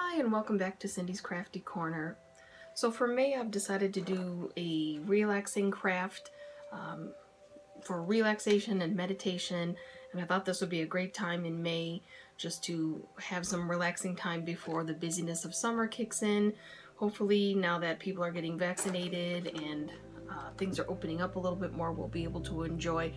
Hi and welcome back to Cindy's Crafty Corner. So for May, I've decided to do a relaxing craft for relaxation and meditation, and I thought this would be a great time in May just to have some relaxing time before the busyness of summer kicks in. Hopefully now that people are getting vaccinated and things are opening up a little bit more, we'll be able to enjoy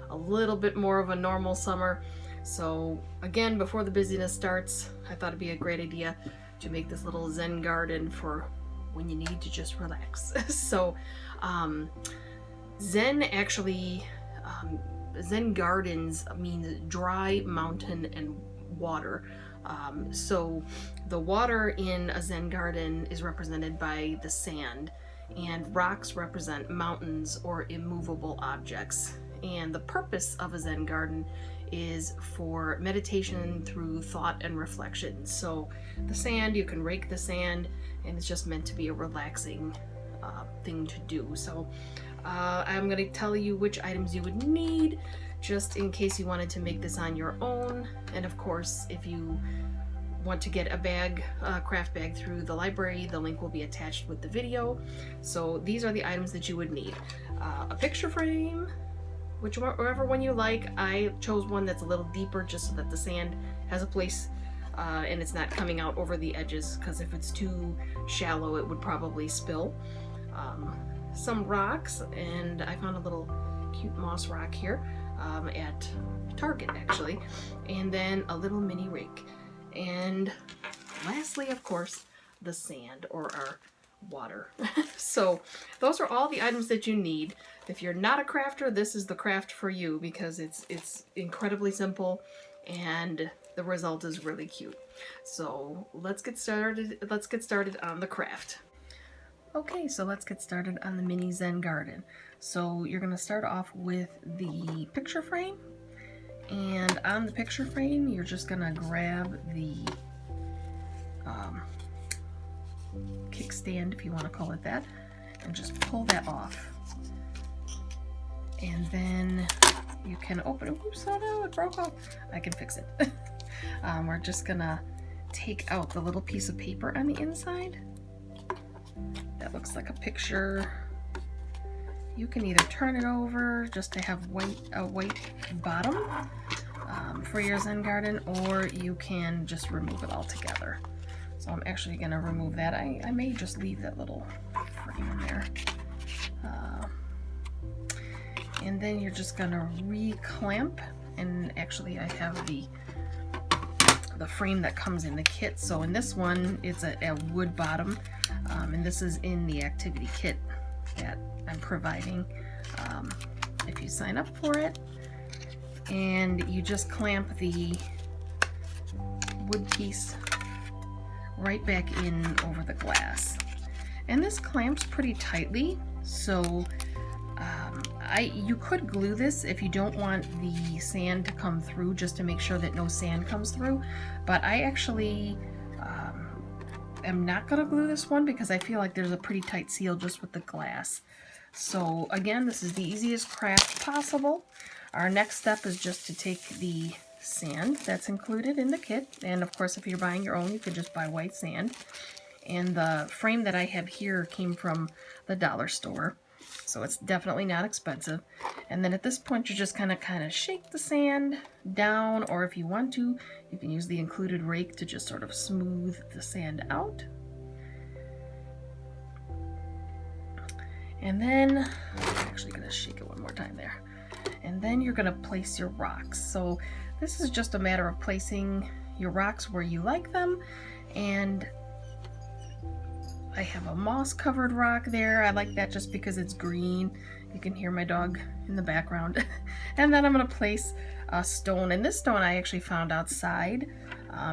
a little bit more of a normal summer. So again, before the busyness starts, I thought it'd be a great idea to make this little Zen garden for when you need to just relax. So Zen actually, Zen gardens means dry mountain and water. So the water in a Zen garden is represented by the sand, and rocks represent mountains or immovable objects. And the purpose of a Zen garden is for meditation through thought and reflection. So the sand, you can rake the sand, and it's just meant to be a relaxing thing to do. So I'm going to tell you which items you would need just in case you wanted to make this on your own. And of course, if you want to get a bag, craft bag through the library, the link will be attached with the video. So these are the items that you would need. A picture frame, whichever one you like. I chose one that's a little deeper just so that the sand has a place and it's not coming out over the edges, because if it's too shallow it would probably spill. Some rocks, and I found a little cute moss rock here at Target actually, and then a little mini rake. And lastly, of course, the sand or our water. So those are all the items that you need. If you're not a crafter, this is the craft for you, because it's incredibly simple and the result is really cute. So let's get started on the craft. Okay, so let's get started on the mini Zen garden. So you're going to start off with the picture frame, and on the picture frame you're just going to grab the kickstand, if you want to call it that, and just pull that off. And then you can open it. Oops, oh no, it broke off. I can fix it. We're just gonna take out the little piece of paper on the inside. That looks like a picture. You can either turn it over just to have a white bottom for your Zen garden, or you can just remove it altogether. So I'm actually going to remove that. I may just leave that little frame in there. And then you're just going to re-clamp, and actually I have the frame that comes in the kit. So in this one, it's a wood bottom, and this is in the activity kit that I'm providing if you sign up for it. And you just clamp the wood piece right back in over the glass, and this clamps pretty tightly. So you could glue this if you don't want the sand to come through, just to make sure that no sand comes through, but I actually am not going to glue this one because I feel like there's a pretty tight seal just with the glass. So again, this is the easiest craft possible. Our next step is just to take the sand that's included in the kit, and of course if you're buying your own, you could just buy white sand. And the frame that I have here came from the dollar store, so it's definitely not expensive. And then at this point you're just kind of shake the sand down, or if you want to, you can use the included rake to just sort of smooth the sand out. And then I'm actually going to shake it one more time there. And then you're going to place your rocks. So this is just a matter of placing your rocks where you like them. And I have a moss covered rock there. I like that just because it's green. You can hear my dog in the background. And then I'm going to place a stone, and this stone I actually found outside.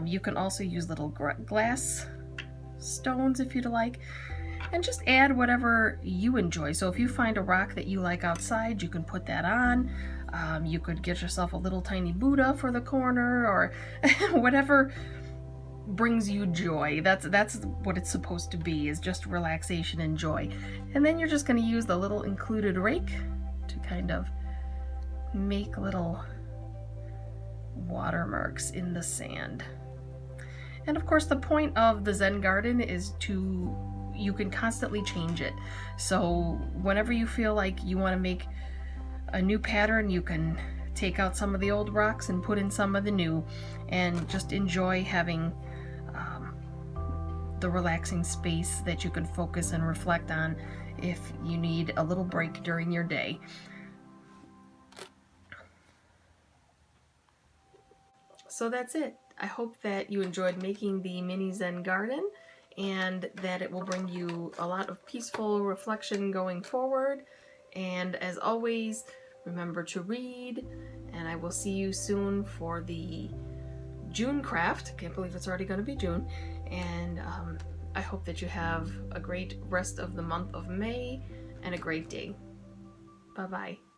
You can also use little glass stones if you'd like, and just add whatever you enjoy. So if you find a rock that you like outside, you can put that on. You could get yourself a little tiny Buddha for the corner, or whatever brings you joy. That's what it's supposed to be, is just relaxation and joy. And then you're just going to use the little included rake to kind of make little watermarks in the sand. And of course, the point of the Zen garden is you can constantly change it. So whenever you feel like you want to make a new pattern, you can take out some of the old rocks and put in some of the new, and just enjoy having the relaxing space that you can focus and reflect on if you need a little break during your day. So that's it. I hope that you enjoyed making the mini Zen garden and that it will bring you a lot of peaceful reflection going forward. And as always, remember to read, and I will see you soon for the June craft. Can't believe it's already going to be June. And I hope that you have a great rest of the month of May and a great day. Bye-bye.